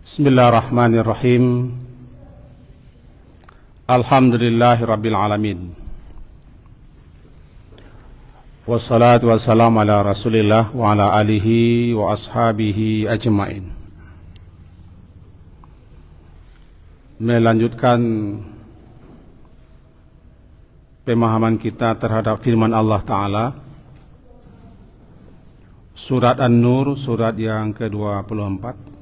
Bismillahirrahmanirrahim. Alhamdulillahirabbil alamin. Wassalatu wassalamu ala Rasulillah wa ala alihi wa ashabihi ajmain. Melanjutkan pemahaman kita terhadap firman Allah Ta'ala, Surat An-Nur, surat yang ke-24,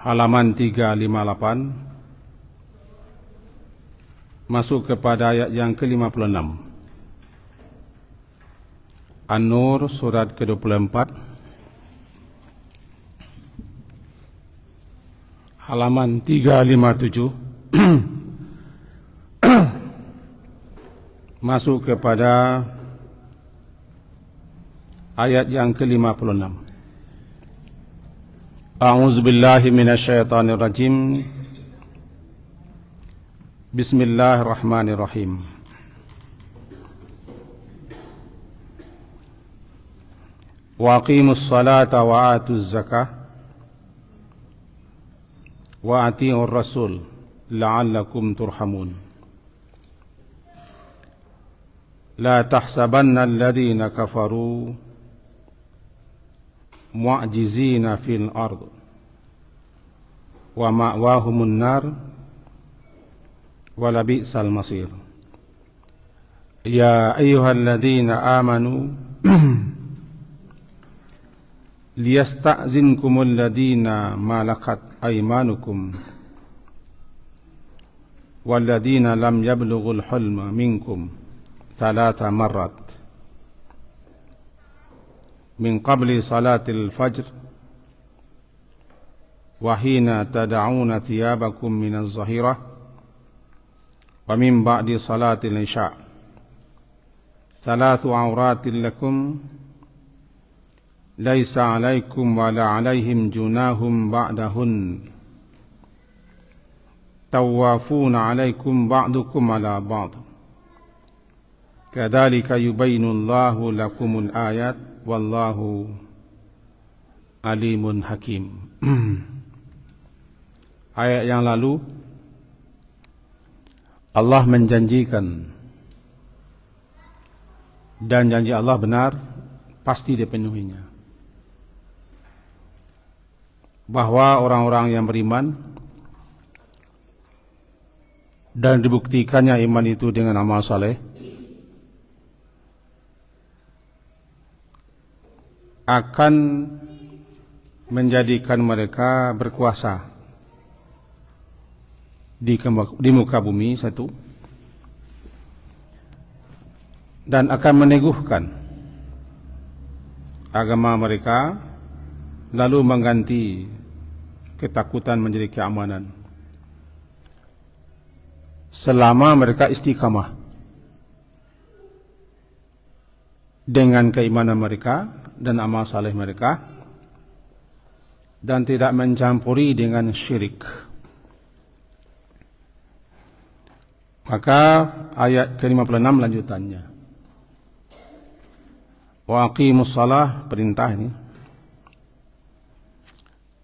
halaman 358, masuk kepada ayat yang ke-56. An-Nur, surat ke-24, halaman 357, masuk kepada ayat yang ke-56. A'udzu billahi minasyaitonir rajim. Bismillahirrahmanirrahim. Wa aqimus salata wa atuz zakah wa atiiur rasul la'allakum turhamun. La tahsabanna alladhina kafaru mu'jizina fil ard wa ma'wahumun nar wa labi'sal masir. Ya ayyuhalladzina amanu liyasta'zinkumul ladzina malakat aymanukum walladzina lam yablughul hulma minkum thalatha marrat min qabli salatil fajr wa hina tad'una thiyabakum minaz zahirah wa min ba'di salatil isya' thalathu awratin lakum laisa 'alaikum wa la 'alaihim junahum ba'dahun tawafuna 'alaikum ba'dukum 'ala ba'd kadzalika yubayyinu Allahu lakumul ayat wallahu alimun hakim. Ayat yang lalu Allah menjanjikan, dan janji Allah benar, pasti dipenuhinya, bahwa orang-orang yang beriman dan dibuktikannya iman itu dengan amal saleh akan menjadikan mereka berkuasa di muka bumi, satu, dan akan meneguhkan agama mereka, lalu mengganti ketakutan menjadi keamanan selama mereka istiqamah dengan keimanan mereka dan amal saleh mereka, dan tidak mencampuri dengan syirik. Maka ayat ke-56 lanjutannya, wa aqimus shalah, perintah ini.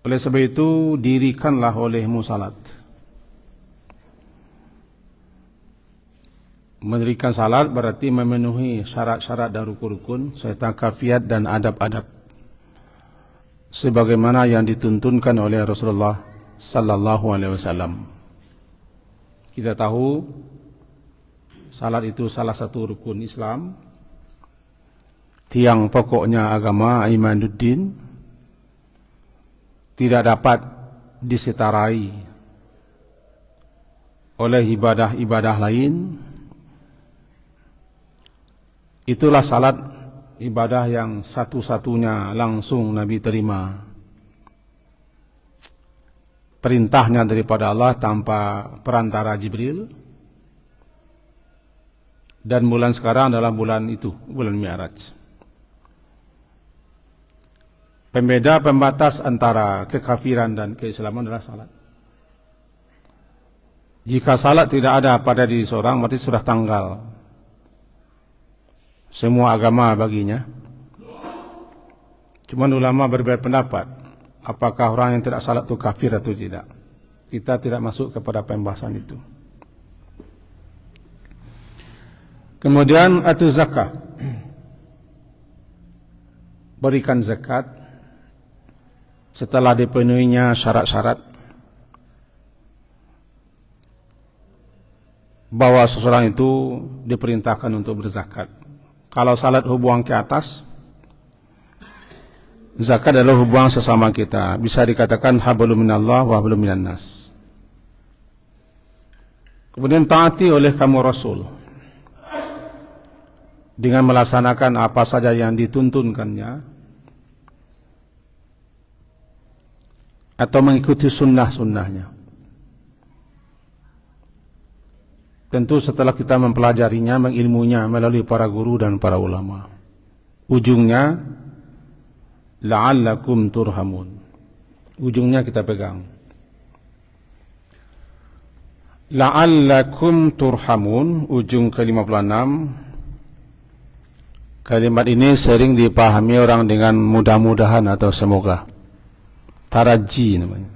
Oleh sebab itu dirikanlah olehmu salat. Mendirikan salat berarti memenuhi syarat-syarat dan rukun-rukun serta kafiat dan adab-adab sebagaimana yang dituntunkan oleh Rasulullah sallallahu alaihi wasallam. Kita tahu salat itu salah satu rukun Islam, tiang pokoknya agama imanuddin, tidak dapat disetarai oleh ibadah-ibadah lain. Itulah salat, ibadah yang satu-satunya langsung Nabi terima perintahnya daripada Allah tanpa perantara Jibril. Dan bulan sekarang adalah bulan itu, bulan Mi'raj. Pembeda pembatas antara kekafiran dan keislaman adalah salat. Jika salat tidak ada pada diri seorang, berarti sudah tanggal semua agama baginya. Cuma ulama berbeda pendapat, apakah orang yang tidak salat itu kafir atau tidak. Kita tidak masuk kepada pembahasan itu. Kemudian atu zakat, berikan zakat setelah dipenuhinya syarat-syarat bahwa seseorang itu diperintahkan untuk berzakat. Kalau salat hubungan ke atas, zakat adalah hubungan sesama kita. Bisa dikatakan hablum minallah wa hablum minan nas. Kemudian taati oleh kamu Rasul dengan melaksanakan apa saja yang dituntunkannya atau mengikuti sunnah-sunnahnya. Tentu setelah kita mempelajarinya, mengilmunya melalui para guru dan para ulama. Ujungnya la'allakum turhamun. Ujungnya kita pegang. La'allakum turhamun, ujung ke-56. Kalimat ini sering dipahami orang dengan mudah-mudahan atau semoga. Taraji namanya.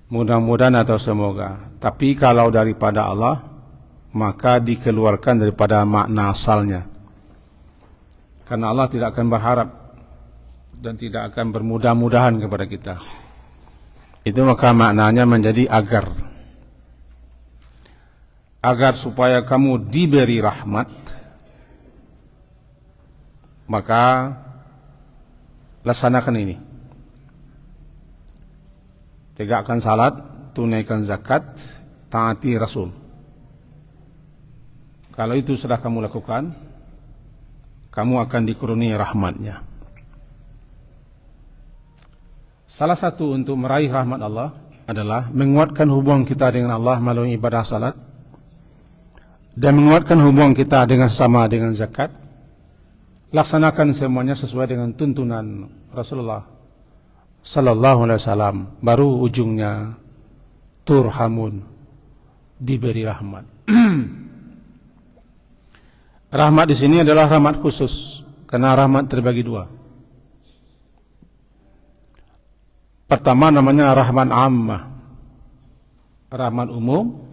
Mudah-mudahan atau semoga. Tapi kalau daripada Allah, maka dikeluarkan daripada makna asalnya. Karena Allah tidak akan berharap dan tidak akan bermudah-mudahan kepada kita. Itu maka maknanya menjadi agar. Agar supaya kamu diberi rahmat, maka laksanakan ini. Tegakkan salat, tunaikan zakat, taati Rasul. Kalau itu sudah kamu lakukan, kamu akan dikurniai rahmatnya. Salah satu untuk meraih rahmat Allah adalah menguatkan hubungan kita dengan Allah melalui ibadah salat dan menguatkan hubungan kita dengan sesama dengan zakat. Laksanakan semuanya sesuai dengan tuntunan Rasulullah sallallahu alaihi wasallam, baru ujungnya turhamun, diberi rahmat. Rahmat di sini adalah rahmat khusus, karena rahmat terbagi dua. Pertama namanya rahmat ammah, rahmat umum.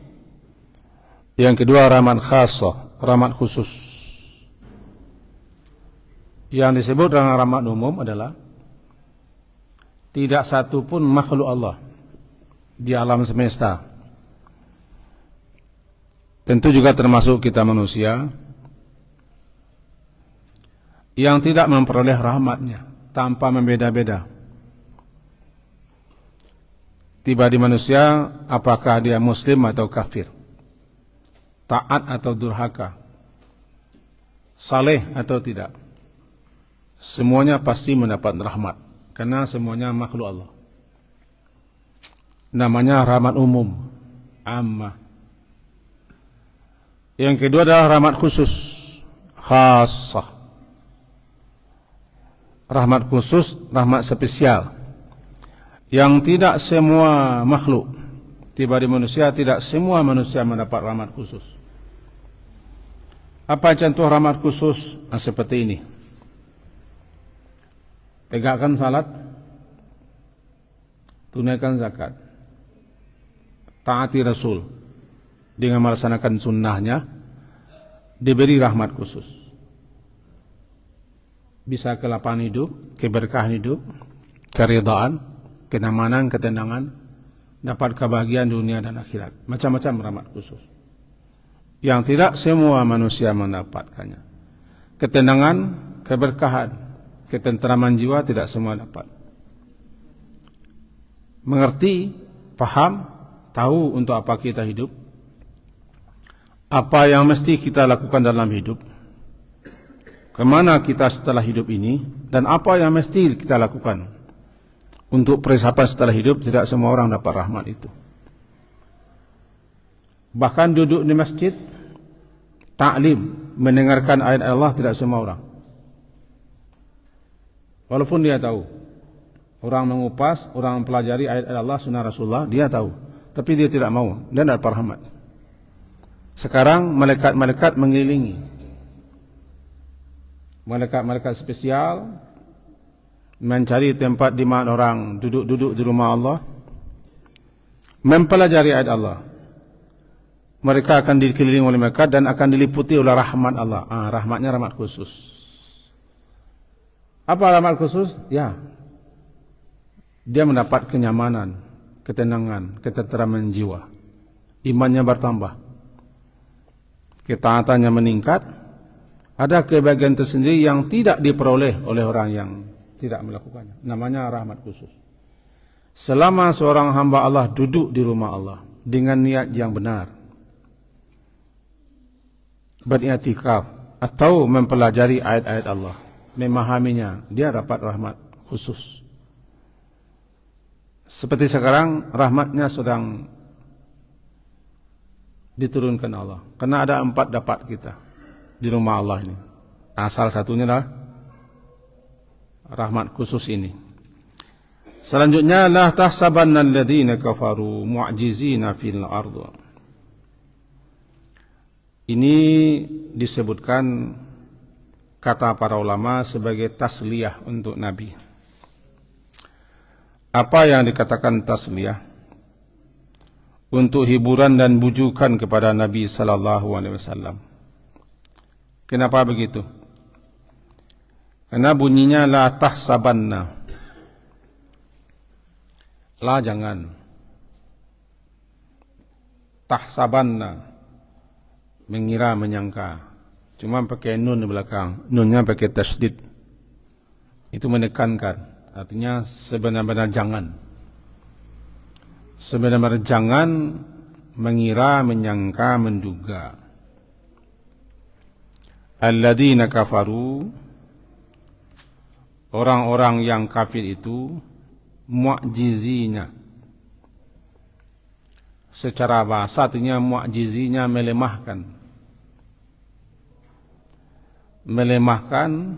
Yang kedua rahmat khassah, rahmat khusus. Yang disebut dengan rahmat umum adalah tidak satu pun makhluk Allah di alam semesta, tentu juga termasuk kita manusia, yang tidak memperoleh rahmatnya tanpa membeda-beda. Tiba di manusia, apakah dia muslim atau kafir, taat atau durhaka, saleh atau tidak, semuanya pasti mendapat rahmat, karena semuanya makhluk Allah. Namanya rahmat umum, ammah. Yang kedua adalah rahmat khusus, khassah. Rahmat khusus, rahmat spesial, yang tidak semua makhluk. Tiba di manusia, tidak semua manusia mendapat rahmat khusus. Apa contoh rahmat khusus? Seperti ini. Tegakkan salat, tunaikan zakat, taati Rasul dengan melaksanakan sunnahnya, diberi rahmat khusus. Bisa kelapangan hidup, keberkahan hidup, keridhaan, kenyamanan, ketenangan, dapat kebahagiaan dunia dan akhirat. Macam-macam rahmat khusus yang tidak semua manusia mendapatkannya. Ketenangan, keberkahan, ketentraman jiwa tidak semua dapat. Mengerti, paham, tahu untuk apa kita hidup, apa yang mesti kita lakukan dalam hidup, kemana kita setelah hidup ini, dan apa yang mesti kita lakukan untuk persiapan setelah hidup. Tidak semua orang dapat rahmat itu. Bahkan duduk di masjid, ta'lim, mendengarkan ayat Allah, tidak semua orang. Walaupun dia tahu, orang mengupas, orang mempelajari ayat Allah, sunnah Rasulullah, dia tahu, tapi dia tidak mau, dia tidak dapat rahmat. Sekarang malaikat-malaikat mengelilingi, malaikat-malaikat spesial mencari tempat di mana orang duduk-duduk di rumah Allah, mempelajari ayat Allah. Mereka akan dikelilingi oleh mereka dan akan diliputi oleh rahmat Allah. Rahmatnya rahmat khusus. Apa rahmat khusus? Ya, dia mendapat kenyamanan, ketenangan, ketenteraman jiwa. Imannya bertambah, ketaatannya meningkat. Ada kebahagiaan tersendiri yang tidak diperoleh oleh orang yang tidak melakukannya. Namanya rahmat khusus. Selama seorang hamba Allah duduk di rumah Allah dengan niat yang benar, beriktikaf atau mempelajari ayat-ayat Allah, memahaminya, dia dapat rahmat khusus. Seperti sekarang rahmatnya sedang diturunkan Allah, karena ada 4 dapat kita di rumah Allah ini. Salah satunya adalah rahmat khusus ini. Selanjutnya, la tahsabanna alladhina kafaru mu'jizina fil ardh. Ini disebutkan kata para ulama sebagai tasliyah untuk Nabi. Apa yang dikatakan tasliyah? Untuk hiburan dan bujukan kepada Nabi sallallahu alaihi wasallam. Kenapa begitu? Karena bunyinya la tahsabanna. La jangan. Tahsabanna, mengira, menyangka. Cuma pakai nun di belakang. Nunnya pakai tasdid. Itu menekankan. Artinya sebenar-benar jangan. Sebenarnya jangan mengira, menyangka, menduga. Alladzina kafaru, orang-orang yang kafir itu, mu'jizinya. Secara bahasa artinya mu'jizinya melemahkan. Melemahkan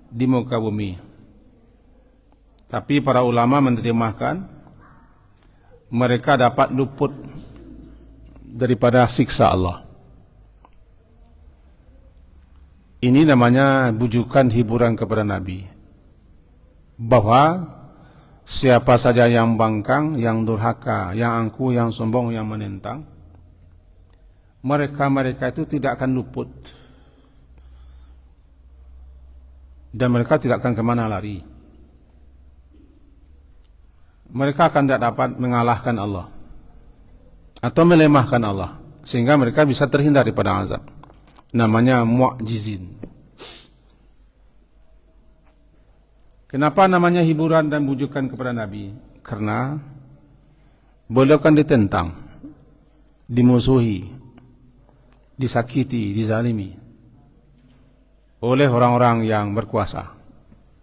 di muka bumi. Tapi para ulama menerjemahkan mereka dapat luput daripada siksa Allah. Ini namanya bujukan hiburan kepada Nabi, bahwa siapa saja yang bangkang, yang durhaka, yang angkuh, yang sombong, yang menentang, mereka itu tidak akan luput, dan mereka tidak akan kemana lari. Mereka akan tidak dapat mengalahkan Allah atau melemahkan Allah, sehingga mereka bisa terhindar daripada azab. Namanya mu'jizin. Kenapa namanya hiburan dan bujukan kepada Nabi? Karena beliau akan ditentang, dimusuhi, disakiti, dizalimi oleh orang-orang yang berkuasa,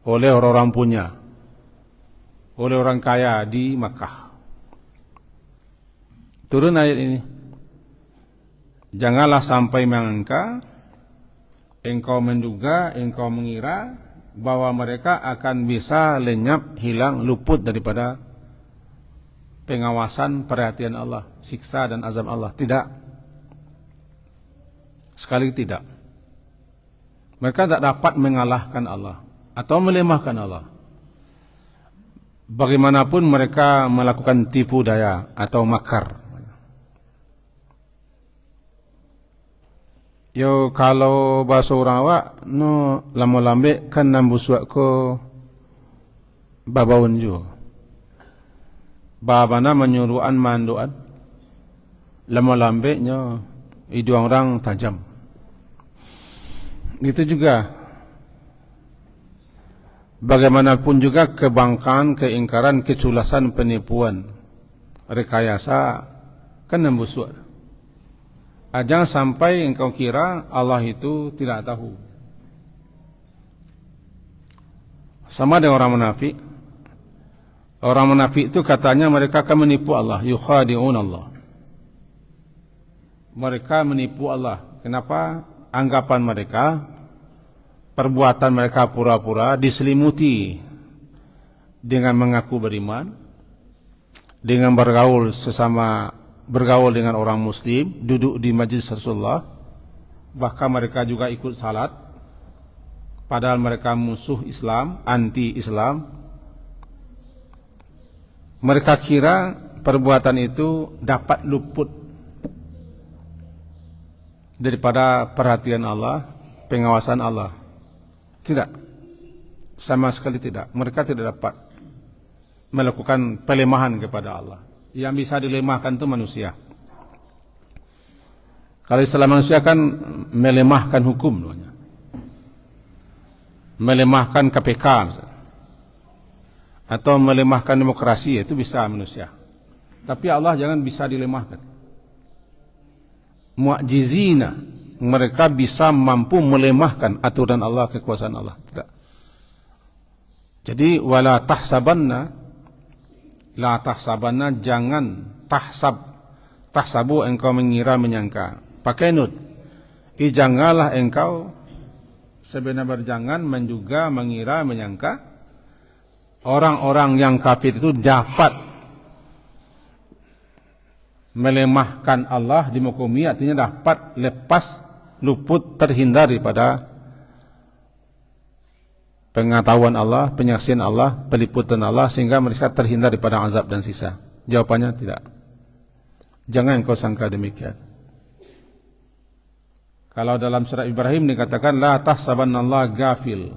oleh orang-orang punya, oleh orang kaya di Makkah. Turun ayat ini. Janganlah sampai menyangka, engkau menduga, engkau mengira bahwa mereka akan bisa lenyap, hilang, luput daripada pengawasan, perhatian Allah, siksa dan azab Allah. Tidak. Sekali tidak. Mereka tak dapat mengalahkan Allah atau melemahkan Allah. Bagaimanapun mereka melakukan tipu daya atau makar. Yo kalau bahasa orang awak, no lama lambe kan nambusuak ko babawon jo. Babana menyuruhan manduan. Lama lambe nyo hidung orang tajam. Gitu juga. Bagaimanapun juga kebangkaan, keingkaran, keculasan, penipuan, rekayasa kan nembusuk. Jangan sampai engkau kira Allah itu tidak tahu. Sama dengan orang munafik. Orang munafik itu katanya mereka akan menipu Allah, yukhadi'un Allah. Mereka menipu Allah. Kenapa? Anggapan mereka, perbuatan mereka pura-pura diselimuti dengan mengaku beriman, dengan bergaul dengan orang muslim, duduk di majlis Rasulullah, bahkan mereka juga ikut salat, padahal mereka musuh Islam, anti Islam. Mereka kira perbuatan itu dapat luput daripada perhatian Allah, pengawasan Allah. Tidak, sama sekali tidak. Mereka tidak dapat melakukan pelemahan kepada Allah. Yang bisa dilemahkan itu manusia. Kalau istilah manusia kan melemahkan hukum namanya. Melemahkan KPK misalnya. Atau melemahkan demokrasi, itu bisa manusia. Tapi Allah jangan bisa dilemahkan. Mu'jizina, mereka bisa mampu melemahkan aturan Allah, kekuasaan Allah. Tidak. Jadi wala tahsabanna, la tahsabanna, jangan tahsabu engkau mengira menyangka. Pakai nut. Janganlah engkau sebenarnya jangan juga mengira menyangka orang-orang yang kafir itu dapat melemahkan Allah di muka bumi, artinya dapat lepas, luput, terhindar daripada pengetahuan Allah, penyaksian Allah, peliputan Allah, sehingga mereka terhindar daripada azab dan sisa. Jawabannya tidak. Jangan engkau sangka demikian. Kalau dalam surah Ibrahim dikatakan la tahsabannallaha ghafil.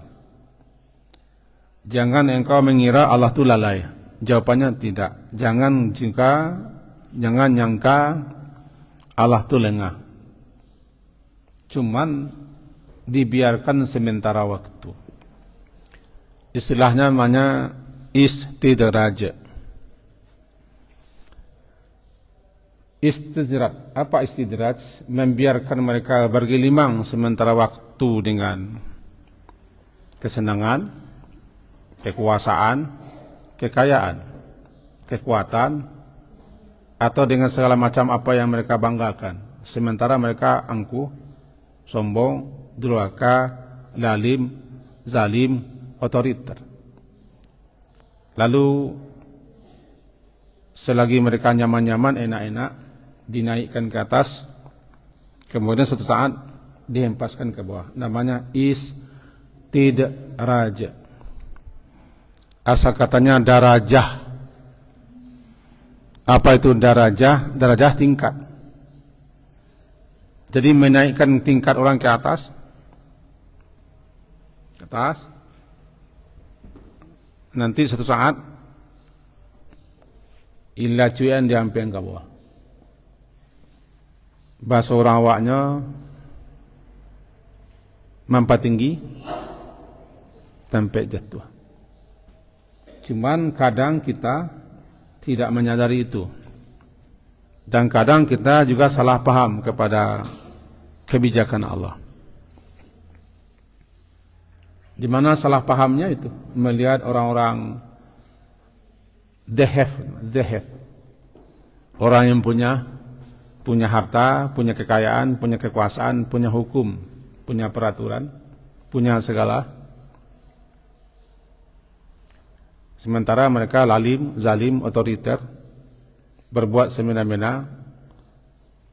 Jangan engkau mengira Allah itu lalai. Jawabannya tidak. Jangan nyangka Allah itu lengah. Cuman dibiarkan sementara waktu. Istilahnya namanya istidraj. Istidraj. Apa istidraj? Membiarkan mereka bergelimang sementara waktu dengan kesenangan, kekuasaan, kekayaan, kekuatan, atau dengan segala macam apa yang mereka banggakan. Sementara mereka angkuh, sombong, durhaka, lalim, zalim, otoriter. Lalu selagi mereka nyaman-nyaman, enak-enak, dinaikkan ke atas, kemudian suatu saat dihempaskan ke bawah. Namanya istidraj. Asal katanya darajah. Apa itu darajah? Darajah tingkat. Jadi menaikkan tingkat orang ke atas. Ke atas. Nanti suatu saat illa cuyan diampian ke bawah. Bahasa orang awaknya mampat tinggi sampai jatuh. Cuman kadang kita tidak menyadari itu. Dan kadang kita juga salah paham kepada kebijakan Allah. Di mana salah pahamnya itu? Melihat orang-orang dehef. Orang yang punya harta, punya kekayaan, punya kekuasaan, punya hukum, punya peraturan, punya segala. Sementara mereka lalim, zalim, otoriter, berbuat semena-mena.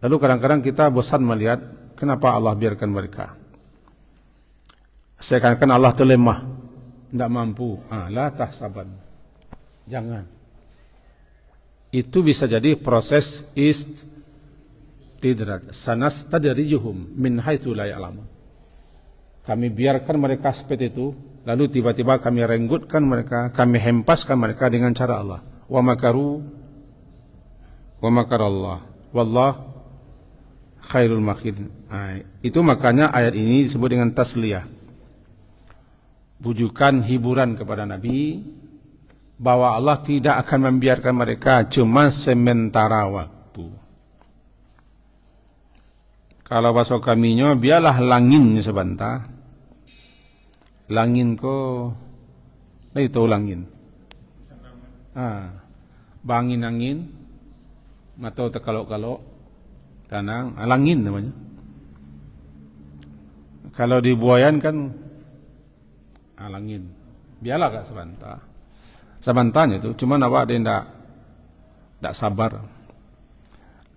Lalu kadang-kadang kita bosan melihat kenapa Allah biarkan mereka. Seakan-akan Allah itu lemah, tidak mampu. La tahsaban. Jangan. Itu bisa jadi proses istidraj. Sanastadrijuhum min haitsu la ya'lamun. Kami biarkan mereka seperti itu, lalu tiba-tiba kami renggutkan mereka, kami hempaskan mereka dengan cara Allah. Wa makaru wa makarallah wallah khairul makirin. Itu makanya ayat ini disebut dengan tasliyah. Bujukan hiburan kepada Nabi bahwa Allah tidak akan membiarkan mereka cuma sementara waktu. Kalau bahasa kaminya biarlah langin sebentar. Langin ko itu langin. Bangin angin atau tekalok-kalok tanang, langin namanya. Kalau di buayan kan langin. Biarlah gak sebentar. Sebentarnya itu cuma awak dia tidak sabar.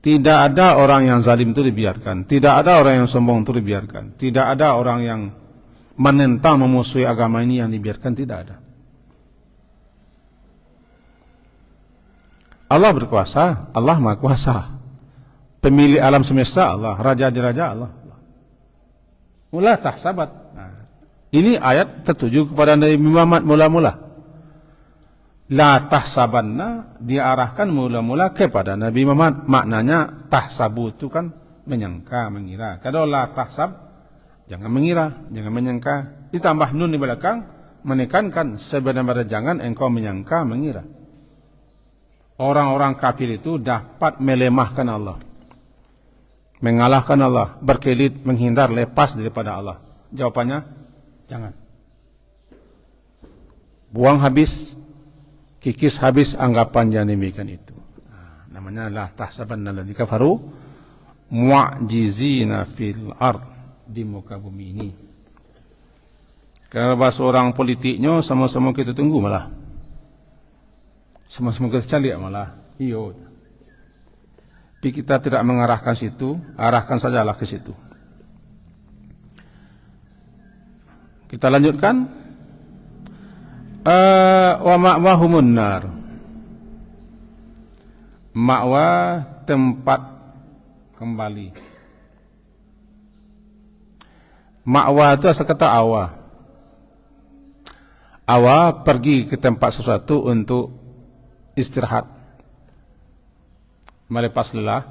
Tidak ada orang yang zalim itu dibiarkan. Tidak ada orang yang sombong itu dibiarkan. Tidak ada orang yang menentang, memusuhi agama ini yang dibiarkan, tidak ada. Allah berkuasa, Allah Maha Kuasa. Pemilik alam semesta Allah, raja di raja Allah. Mula tahsabat. Nah, ini ayat tertuju kepada Nabi Muhammad mula-mula. La tahsabanna diarahkan mula-mula kepada Nabi Muhammad. Maknanya tahsabu itu kan menyangka, mengira. Kalau la tahsab, jangan mengira, jangan menyangka. Ditambah nun di belakang, menekankan sebenarnya jangan engkau menyangka, mengira. Orang-orang kafir itu dapat melemahkan Allah, mengalahkan Allah, berkelit, menghindar, lepas daripada Allah. Jawabannya, jangan. Buang habis, kikis habis anggapan yang demikian itu. Namanya la tahsabanna alladziina kafaru mu'jizina fil ard, di muka bumi ini. Kalau bahasa orang politiknya sama-sama kita tunggu malah. Sama-sama kita cari malah. Iyo. Tapi kita tidak mengarahkan situ, arahkan sajalah ke situ. Kita lanjutkan. Wa ma'wahumun nar. Ma'wa tempat kembali. Ma'wa itu asal kata awa. Awa pergi ke tempat sesuatu untuk istirahat, melepas lelah,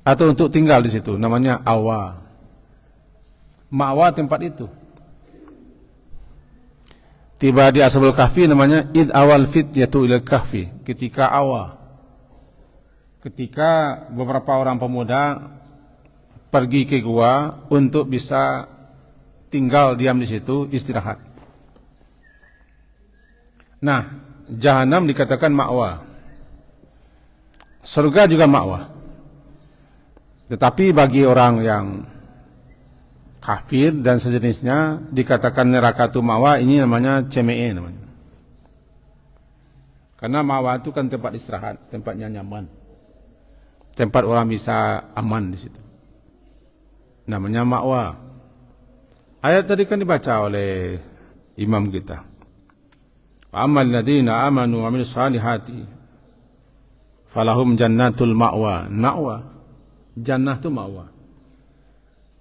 atau untuk tinggal di situ, namanya awa. Ma'wa tempat itu. Tiba di Ashabul Kahfi namanya id awal fityatu ilal kahfi, ketika awa. Ketika beberapa orang pemuda pergi ke gua untuk bisa tinggal diam di situ, istirahat. Nah, Jahanam dikatakan ma'wa. Surga juga ma'wa. Tetapi bagi orang yang kafir dan sejenisnya dikatakan neraka itu ma'wa, ini namanya CME namanya. Karena ma'wa itu kan tempat istirahat, tempatnya nyaman. Tempat orang bisa aman di situ. Namanya ma'wa. Ayat tadi kan dibaca oleh imam kita. Amal ladina amanu wa amilus salihati falahum jannatul ma'wa. Ma'wa, jannah itu ma'wa.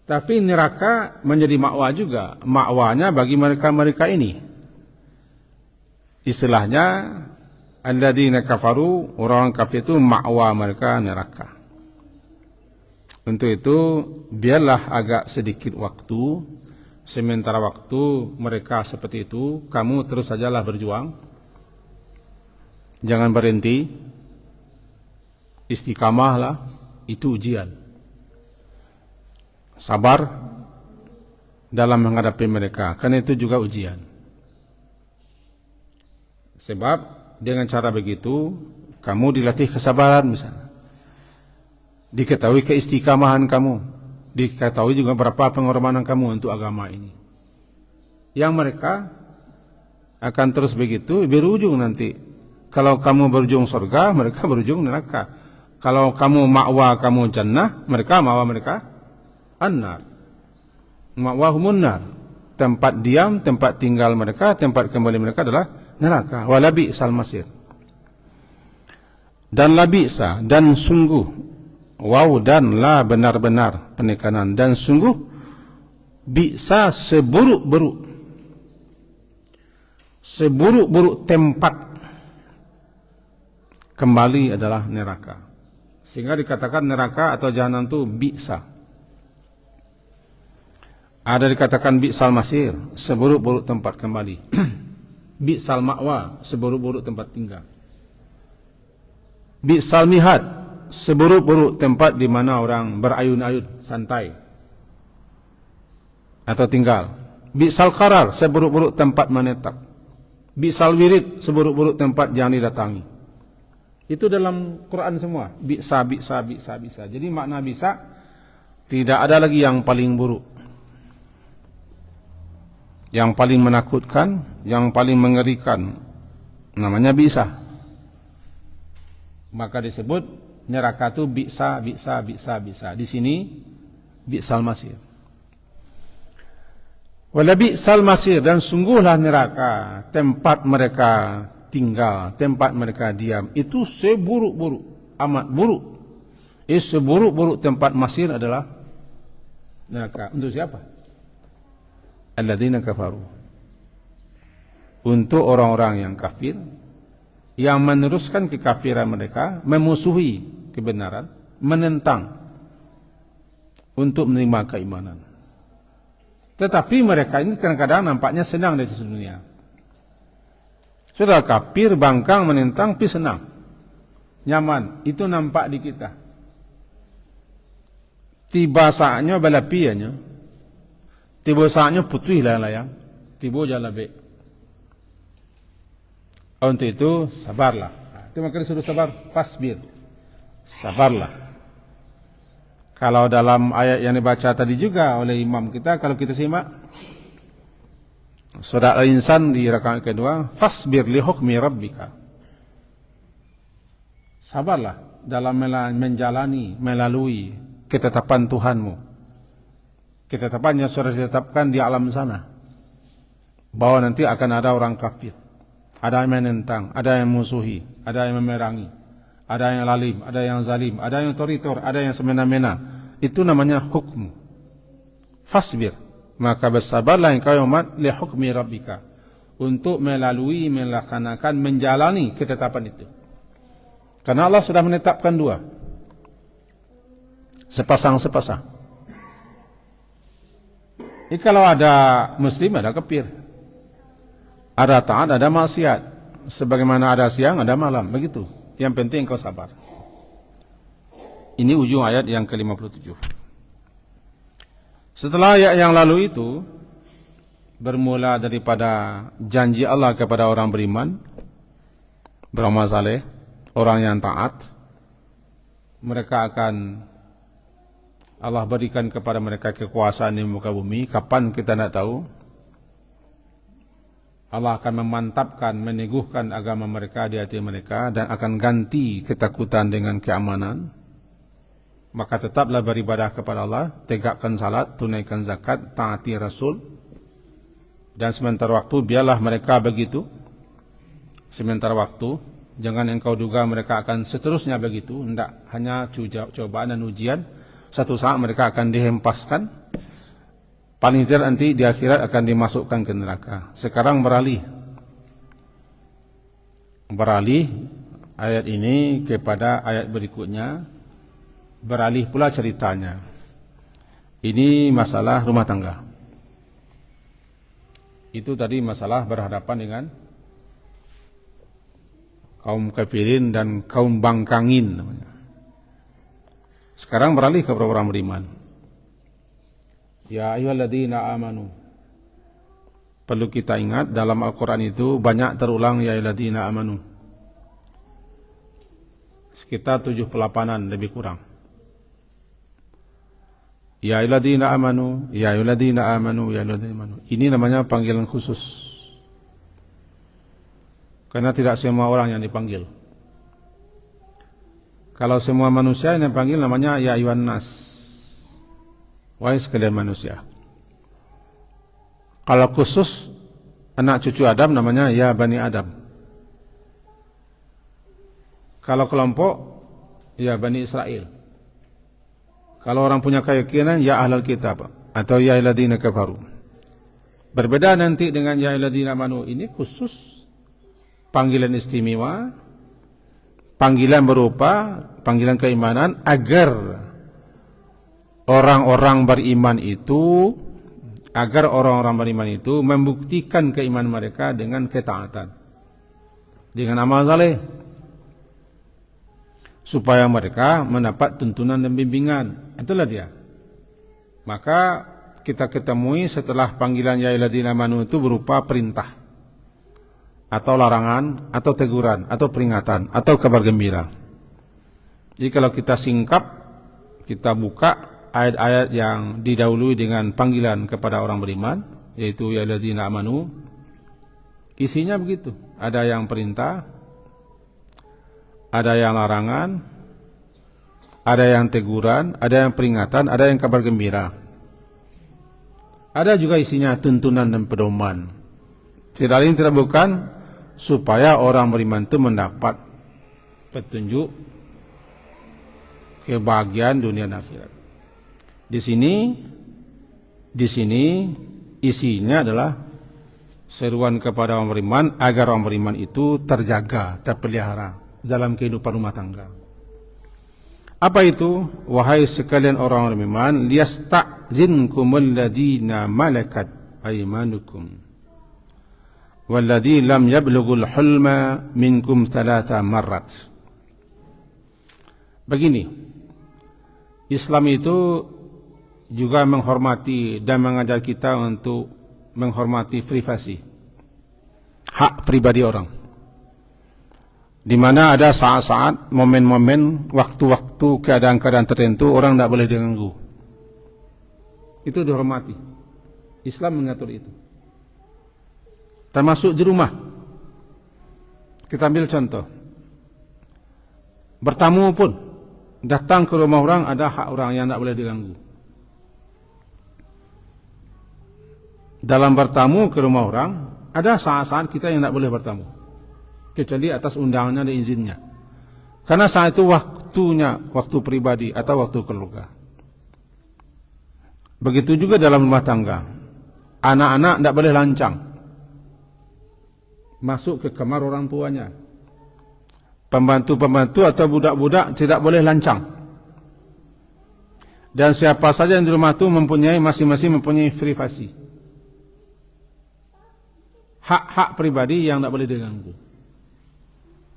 Tapi neraka menjadi ma'wa juga. Ma'wanya bagi mereka-mereka ini. Istilahnya alladzina kafaru, orang kafir itu ma'wa mereka neraka. Untuk itu biarlah agak sedikit waktu. Sementara waktu mereka seperti itu, kamu terus sajalah berjuang. Jangan berhenti. Istiqamahlah, itu ujian. Sabar dalam menghadapi mereka, karena itu juga ujian. Sebab dengan cara begitu, kamu dilatih kesabaran misalnya. Diketahui keistiqamahan kamu. Diketahui juga berapa pengorbanan kamu untuk agama ini. Yang mereka akan terus begitu, berujung nanti. Kalau kamu berujung surga, mereka berujung neraka. Kalau kamu ma'wa, kamu jannah, mereka ma'wa mereka an-nar. Ma'wahumun nar. Tempat diam, tempat tinggal mereka, tempat kembali mereka adalah neraka. Walabi'sal masir. Dan labi'sa, dan sungguh. Waw dan la, benar-benar penekanan, dan sungguh bisa seburuk-buruk tempat kembali adalah neraka. Sehingga dikatakan neraka atau jahanam itu bisa. Ada dikatakan bi'sal masir, seburuk-buruk tempat kembali. Bi'sal ma'wa, seburuk-buruk tempat tinggal. Bi'sal mihad, seburuk-buruk tempat di mana orang berayun-ayun santai atau tinggal. Bi'sal qarar, seburuk-buruk tempat menetap. Bi'sal wirid, seburuk-buruk tempat yang didatangi. Itu dalam Quran semua. Bi'sa. Jadi makna bisa, tidak ada lagi yang paling buruk, yang paling menakutkan, yang paling mengerikan. Namanya bisa. Maka disebut neraka itu bisa. Di sini bi'sal masir. Walabi sal masir, dan sungguhlah neraka tempat mereka tinggal, tempat mereka diam. Itu seburuk-buruk, amat buruk. Seburuk-buruk tempat masir adalah neraka. Untuk siapa? Alladzina kafaru. Untuk orang-orang yang kafir, yang meneruskan kekafiran mereka, memusuhi kebenaran, menentang untuk menerima keimanan. Tetapi mereka ini kadang-kadang nampaknya senang dari dunia. Sudah kafir, bangkang, menentang, tapi senang, nyaman. Itu nampak di kita. Tiba saatnya balapianya, tiba saatnya putih lah layang, tiba jalan baik. Untuk itu sabarlah. Itu maka disuruh sabar, fasbir, sabarlah. Kalau dalam ayat yang dibaca tadi juga oleh imam kita, kalau kita simak, surah Al-Insan di rakaat kedua, fasbir li hukmi rabbika. Sabarlah dalam menjalani, melalui ketetapan Tuhanmu. Ketetapan yang sudah ditetapkan di alam sana, bahwa nanti akan ada orang kafir, ada yang menentang, ada yang musuhi, ada yang memerangi, ada yang lalim, ada yang zalim, ada yang otoriter, ada yang semena-mena. Itu namanya hukmu. Fasbir, maka bersabarlah engkau umat li hukmi rabbika, untuk melalui, melaksanakan, menjalani ketetapan itu. Karena Allah sudah menetapkan dua, sepasang-sepasang. Kalau ada muslim, ada kafir. Ada taat, ada maksiat. Sebagaimana ada siang, ada malam. Begitu. Yang penting engkau sabar. Ini ujung ayat yang ke-57. Setelah ayat yang lalu itu, bermula daripada janji Allah kepada orang beriman, beramal saleh, orang yang taat, mereka akan, Allah berikan kepada mereka kekuasaan di muka bumi. Kapan kita tidak tahu. Allah akan memantapkan, meneguhkan agama mereka di hati mereka, dan akan ganti ketakutan dengan keamanan. Maka tetaplah beribadah kepada Allah, tegakkan salat, tunaikan zakat, taati Rasul. Dan sementara waktu biarlah mereka begitu. Sementara waktu, jangan engkau duga mereka akan seterusnya begitu. Tidak, hanya cobaan dan ujian. Satu saat mereka akan dihempaskan. Paling tidak nanti di akhirat akan dimasukkan ke neraka. Sekarang beralih ayat ini kepada ayat berikutnya. Beralih pula ceritanya. Ini masalah rumah tangga. Itu tadi masalah berhadapan dengan kaum kafirin dan kaum bangkangin namanya. Sekarang beralih kepada orang beriman. Ya ayyuhalladzina amanu. Perlu kita ingat dalam Al-Quran itu banyak terulang ya ayyuhalladzina amanu. Sekitar 78-an lebih kurang. Ya ayyuhalladzina amanu, ya ayyuhalladzina amanu, ya ayyuhalladzina amanu. Ini namanya panggilan khusus. Karena tidak semua orang yang dipanggil. Kalau semua manusia yang dipanggil namanya ya ayyuhan nas. Wahai sekalian manusia. Kalau khusus anak cucu Adam namanya ya Bani Adam. Kalau kelompok ya Bani Israel. Kalau orang punya keyakinan ya ahlul kitab atau ya ayyuhalladzina kafaru. Berbeda nanti dengan ya ayyuhalladzina amanu, ini khusus panggilan istimewa, panggilan berupa panggilan keimanan agar orang-orang beriman itu membuktikan keimanan mereka dengan ketaatan, dengan amal saleh, supaya mereka mendapat tuntunan dan bimbingan. Itulah dia. Maka kita ketemui setelah panggilan ya ayyuhalladzina amanu itu berupa perintah atau larangan atau teguran atau peringatan atau kabar gembira. Jadi kalau kita singkap, kita buka ayat-ayat yang didahului dengan panggilan kepada orang beriman, yaitu ya ayyuhalladzina amanu, isinya begitu. Ada yang perintah, ada yang larangan, ada yang teguran, ada yang peringatan, ada yang kabar gembira. Ada juga isinya tuntunan dan pedoman. Tidak lain tidak bukan supaya orang beriman itu mendapat petunjuk kebahagiaan dunia dan akhirat. Di sini isinya adalah seruan kepada orang beriman agar orang beriman itu terjaga, terpelihara dalam kehidupan rumah tangga. Apa itu? Wahai sekalian orang beriman, liyasta'zinkumul ladina malakat aymanukum walladzi lam yablughul hulma minkum 3 marrat. Begini, Islam itu juga menghormati dan mengajar kita untuk menghormati privasi, hak pribadi orang. Di mana ada saat-saat, momen-momen, waktu-waktu, keadaan-keadaan tertentu orang tidak boleh diganggu. Itu dihormati. Islam mengatur itu. Termasuk di rumah. Kita ambil contoh. Bertamu pun, datang ke rumah orang, ada hak orang yang tidak boleh diganggu. Dalam bertamu ke rumah orang, ada saat-saat kita yang tidak boleh bertamu, kecuali atas undangannya dan izinnya. Karena saat itu waktunya, waktu pribadi atau waktu keluarga. Begitu juga dalam rumah tangga. Anak-anak tidak boleh lancang masuk ke kamar orang tuanya. Pembantu-pembantu atau budak-budak tidak boleh lancang. Dan siapa saja yang di rumah itu masing-masing mempunyai privasi, hak-hak pribadi yang tidak boleh diganggu.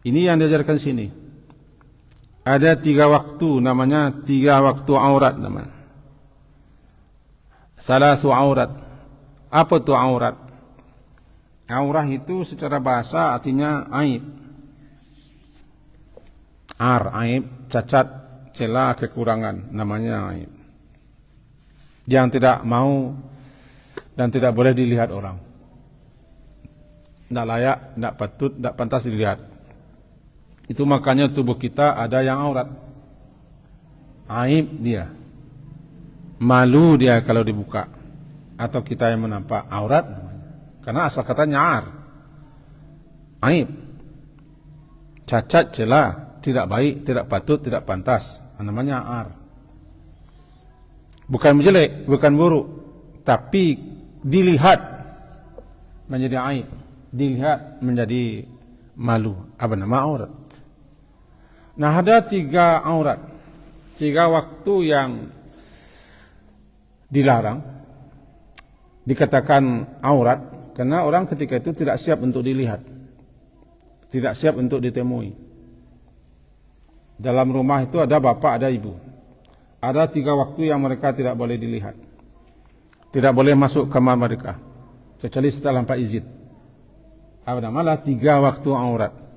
Ini yang diajarkan sini. Ada 3 waktu, namanya 3 waktu aurat namanya. Salasu aurat. Apa itu aurat? Aurah itu secara bahasa artinya aib. Aib, cacat, celah, kekurangan, namanya aib. Yang tidak mau dan tidak boleh dilihat orang. Tidak layak, tidak patut, tidak pantas dilihat. Itu makanya tubuh kita ada yang aurat. Aib dia. Malu dia kalau dibuka. Atau kita yang menampak aurat namanya. Karena asal katanya ar. Aib. Cacat, celah, tidak baik, tidak patut, tidak pantas. Namanya ar. Bukan jelek, bukan buruk. Tapi dilihat menjadi aib. Dilihat menjadi malu. Apa nama aurat? Nah, ada 3 aurat, 3 waktu yang dilarang, dikatakan aurat, karena orang ketika itu tidak siap untuk dilihat, tidak siap untuk ditemui. Dalam rumah itu ada bapak, ada ibu. Ada 3 waktu yang mereka tidak boleh dilihat, tidak boleh masuk kamar mereka, kecuali setelah tanpa izin. Apa namalah 3 waktu aurat.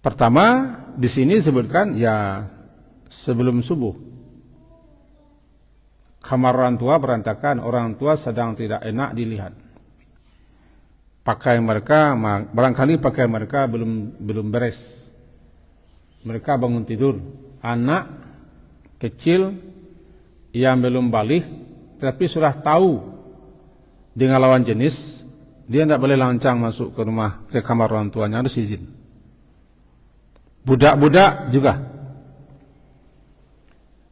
Pertama, di sini disebutkan ya sebelum subuh. Kamar orang tua berantakan, orang tua sedang tidak enak dilihat. Pakaian mereka, barangkali pakaian mereka belum beres. Mereka bangun tidur. Anak kecil yang belum balik, tetapi sudah tahu dengan lawan jenis, dia tidak boleh lancang masuk ke rumah, ke kamar orang tuanya, harus izin. Budak-budak juga.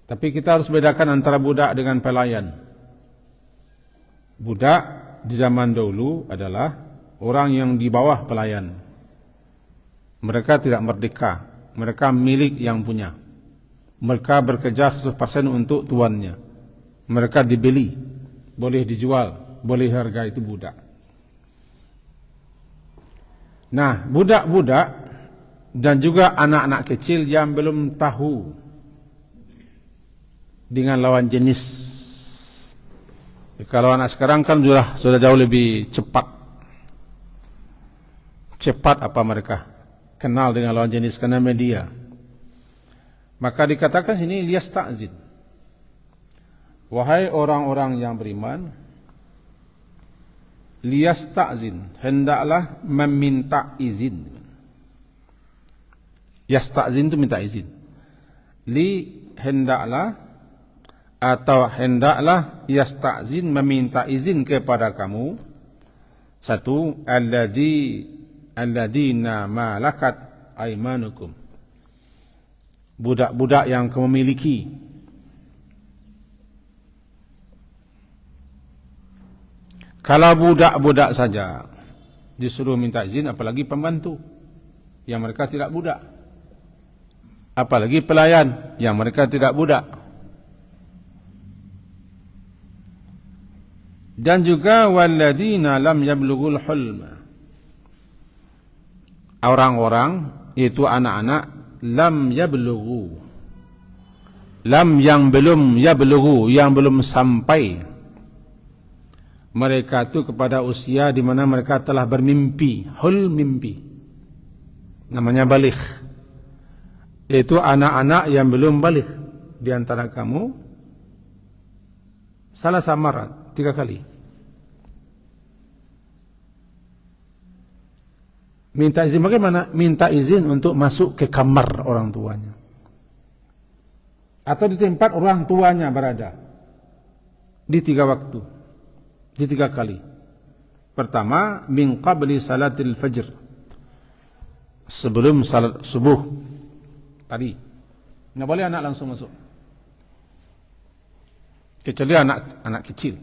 Tapi kita harus bedakan antara budak dengan pelayan. Budak di zaman dahulu adalah orang yang di bawah pelayan. Mereka tidak merdeka. Mereka milik yang punya. Mereka bekerja 100% untuk tuannya. Mereka dibeli, boleh dijual, boleh harga, itu budak. Nah, budak-budak dan juga anak-anak kecil yang belum tahu dengan lawan jenis. Kalau anak sekarang kan sudah jauh lebih cepat. Cepat apa mereka kenal dengan lawan jenis karena media. Maka dikatakan sini liyasta'zin. Wahai orang-orang yang beriman, liyasta'zin, hendaklah meminta izin. Yasta'zin itu minta izin. Hendaklah atau hendaklah yasta'zin, meminta izin kepada kamu. Satu, alladzina malakat aimanukum, budak-budak yang kamu miliki. Kalau budak-budak saja disuruh minta izin, apalagi pembantu yang mereka tidak budak, apalagi pelayan yang mereka tidak budak. Dan juga walladzina lam yablughul hulma, orang-orang itu anak-anak lam yablughu, lam yang belum, yablughu yang belum sampai, mereka itu kepada usia di mana mereka telah bermimpi. Hul, mimpi, namanya baligh. Itu anak-anak yang belum baligh. Di antara kamu salah samarat 3 kali. Minta izin bagaimana? Minta izin untuk masuk ke kamar orang tuanya, atau di tempat orang tuanya berada, di 3 waktu, di 3 kali. Pertama, min qabli salatil fajr, sebelum salat subuh tadi. Nggak boleh anak langsung masuk, kecuali anak kecil.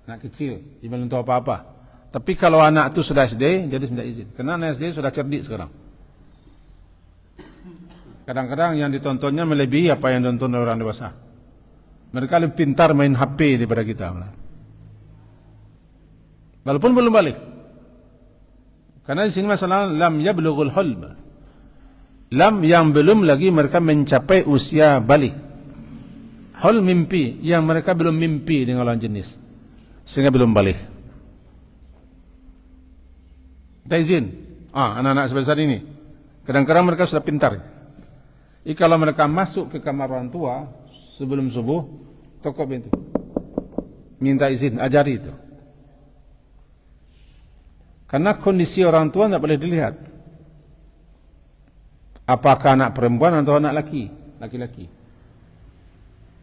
Anak kecil, dia belum tahu apa-apa. Tapi kalau anak itu sudah SD, dia harus minta izin. Karena anak SD sudah cerdik sekarang. Kadang-kadang yang ditontonnya melebihi apa yang ditonton oleh orang dewasa. Mereka lebih pintar main HP daripada kita. Walaupun belum balik. Karena di sini masalah lam yablughul hulm. Lam yang belum lagi mereka mencapai usia balik. Hul, mimpi, yang mereka belum mimpi dengan lawan jenis, sehingga belum balik. Minta izin. Anak-anak sebesar ini kadang-kadang mereka sudah pintar. Kalau mereka masuk ke kamar orang tua sebelum subuh, tokok pintu, minta izin, ajari itu. Karena kondisi orang tua tidak boleh dilihat. Apakah anak perempuan atau anak laki-laki.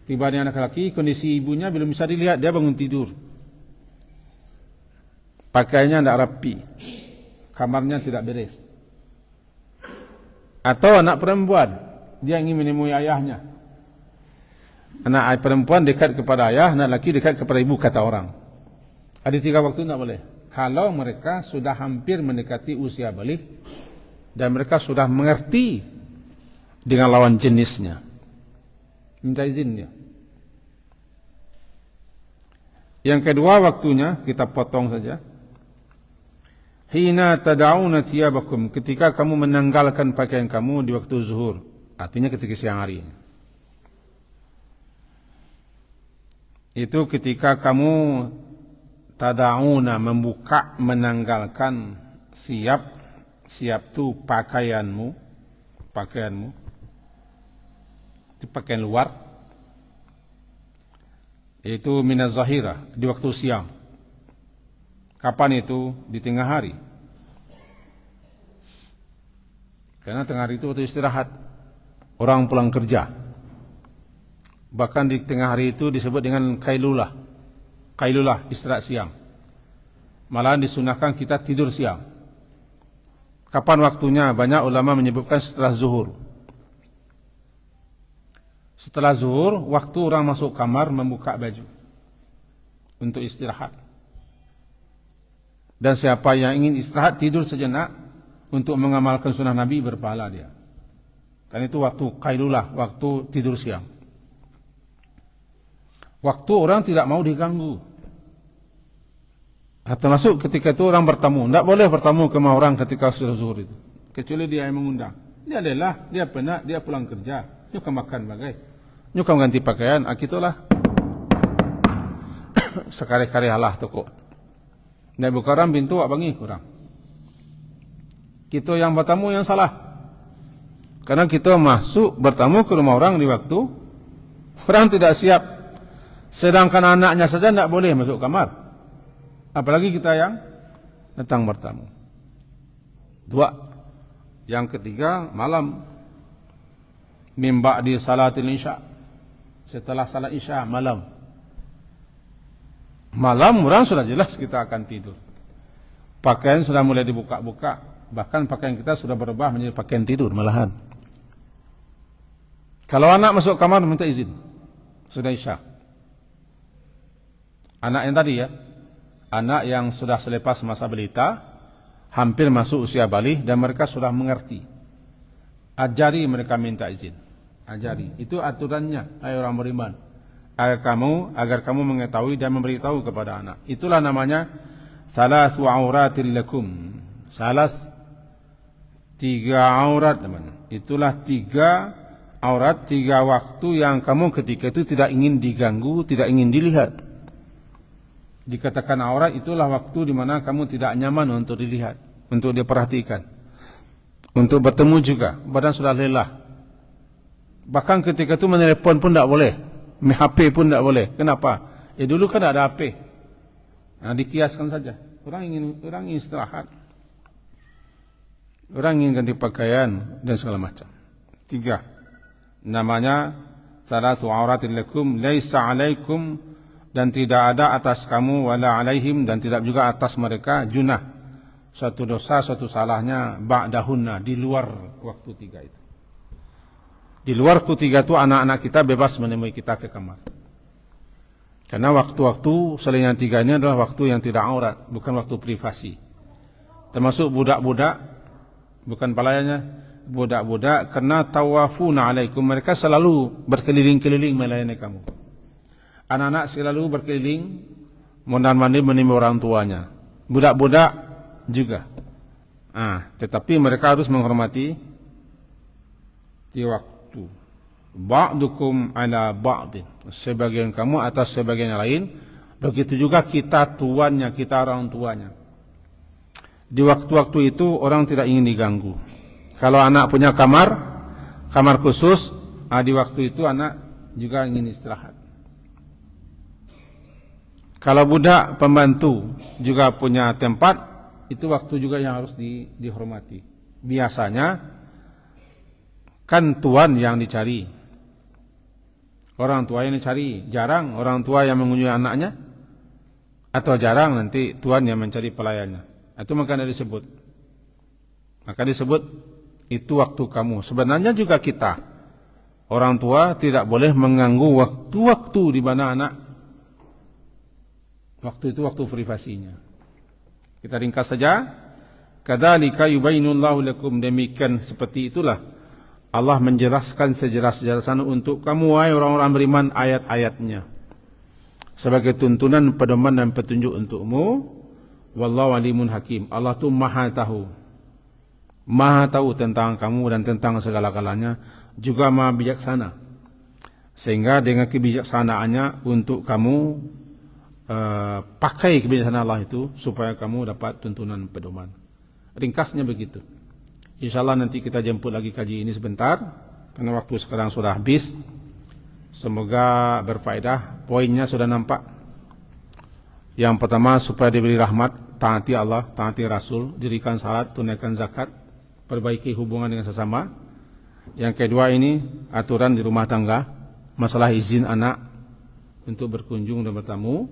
Tiba-tiba anak laki, kondisi ibunya belum bisa dilihat, dia bangun tidur, pakaiannya tidak rapi, kamarnya tidak beres. Atau anak perempuan, dia ingin menemui ayahnya. Anak perempuan dekat kepada ayah, anak laki dekat kepada ibu, kata orang. Ada 3 waktu tidak boleh. Kalau mereka sudah hampir mendekati usia balik dan mereka sudah mengerti dengan lawan jenisnya, minta izinnya. Yang kedua waktunya kita potong saja. Hina tada'una thiyabakum, ketika kamu menanggalkan pakaian kamu di waktu zuhur, artinya ketika siang hari. Itu ketika kamu tada'una, membuka, menanggalkan, siap tu pakaianmu, itu pakaian luar. Itu minaz zahira, di waktu siang. Kapan itu? Di tengah hari. Karena tengah hari itu waktu istirahat, orang pulang kerja. Bahkan di tengah hari itu disebut dengan kailulah. Kailulah, istirahat siang. Malahan disunahkan kita tidur siang. Kapan waktunya? Banyak ulama menyebutkan setelah zuhur. Setelah zuhur, waktu orang masuk kamar membuka baju untuk istirahat. Dan siapa yang ingin istirahat, tidur sejenak untuk mengamalkan sunnah Nabi, berpahala dia. Dan itu waktu kailulah, waktu tidur siang. Waktu orang tidak mau diganggu. Termasuk ketika itu orang bertamu. Tidak boleh bertamu ke rumah orang ketika sudah zuhur itu, kecuali dia yang mengundang. Dia lelah, dia penat, dia pulang kerja, nyuka makan bagai, nyuka ganti pakaian, akitulah. Sekali-kali halah toko. Nak buka orang pintu, abangi kurang. Kita yang bertamu yang salah. Karena kita masuk bertamu ke rumah orang di waktu orang tidak siap. Sedangkan anaknya saja tidak boleh masuk kamar, apalagi kita yang datang bertamu. 2. Yang ketiga, malam, min ba'di salatil isya, setelah salat Isya malam. Malam orang sudah jelas kita akan tidur. Pakaian sudah mulai dibuka-buka, bahkan pakaian kita sudah berubah menjadi pakaian tidur malahan. Kalau anak masuk kamar minta izin, sudah Isya. Anak yang tadi ya, anak yang sudah selepas masa balita, hampir masuk usia balik dan mereka sudah mengerti. Ajari mereka minta izin. Ajari. Itu aturannya, hai orang beriman. Agar kamu mengetahui dan memberitahu kepada anak. Itulah namanya salasu auratil lakum. Salas, 3 aurat namanya. Itulah 3 aurat, 3 waktu yang kamu ketika itu tidak ingin diganggu, tidak ingin dilihat. Dikatakan aurat itulah waktu di mana kamu tidak nyaman untuk dilihat, untuk diperhatikan, untuk bertemu juga. Badan sudah lelah. Bahkan ketika itu menelepon pun tidak boleh, HP pun tidak boleh. Kenapa? Dulu kan ada HP. Nah, dikiaskan saja. Orang ingin istirahat. Orang ingin ganti pakaian dan segala macam. 3. Namanya salasu auratil lakum laisa alaikum, dan tidak ada atas kamu wala alaihim, dan tidak juga atas mereka junah, suatu dosa, suatu salahnya ba'dahunna, di luar waktu 3 itu. Di luar waktu 3 itu anak-anak kita bebas menemui kita ke kamar. Karena waktu-waktu selain yang 3 ini adalah waktu yang tidak aurat, bukan waktu privasi. Termasuk budak-budak, bukan pelayannya, budak-budak karena tawafuna alaikum, mereka selalu berkeliling-keliling melayani kamu. Anak-anak selalu berkeliling mondar-mandir menemui orang tuanya. Budak-budak juga. Tetapi mereka harus menghormati di waktu. Ba'dukum ala ba'din, sebagian kamu atas sebagian yang lain. Begitu juga kita tuannya, kita orang tuanya. Di waktu-waktu itu orang tidak ingin diganggu. Kalau anak punya kamar khusus, di waktu itu anak juga ingin istirahat. Kalau budak pembantu juga punya tempat, itu waktu juga yang harus dihormati. Biasanya kan tuan yang dicari, orang tua yang dicari. Jarang orang tua yang mengunjungi anaknya, atau jarang nanti tuan yang mencari pelayannya. Itu makanya disebut. Maka disebut itu waktu kamu. Sebenarnya juga kita, orang tua tidak boleh mengganggu waktu-waktu di mana anak, waktu itu waktu privasinya. Kita ringkas saja. Kadzalika yubayyinullahu lakum, demikian seperti itulah Allah menjelaskan sejelas-jelasnya untuk kamu wahai orang-orang beriman ayat-ayatnya sebagai tuntunan, pedoman dan petunjuk untukmu. Wallahu alimun hakim. Allah tu maha tahu tentang kamu dan tentang segala-galanya, juga maha bijaksana. Sehingga dengan kebijaksanaannya untuk kamu pakai kebijaksanaan Allah itu supaya kamu dapat tuntunan pedoman. Ringkasnya begitu. InsyaAllah nanti kita jemput lagi kaji ini sebentar, karena waktu sekarang sudah habis. Semoga berfaedah. Poinnya sudah nampak. Yang pertama, supaya diberi rahmat, taati Allah, taati Rasul, dirikan salat, tunaikan zakat, perbaiki hubungan dengan sesama. Yang kedua ini aturan di rumah tangga, masalah izin anak untuk berkunjung dan bertamu.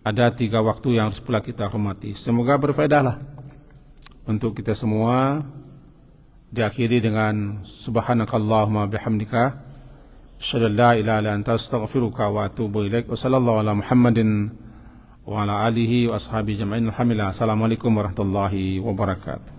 Ada 3 waktu yang harus pula kita hormati. Semoga berfaedahlah untuk kita semua. Diakhiri dengan subhanakallahumma bihamdika asyhadu an la ilaha illa anta astaghfiruka wa atubu ilaik. Wa sallallahu ala Muhammadin wa ala alihi wa ashabihi jama'in. Alhamdulillah. Assalamualaikum warahmatullahi wabarakatuh.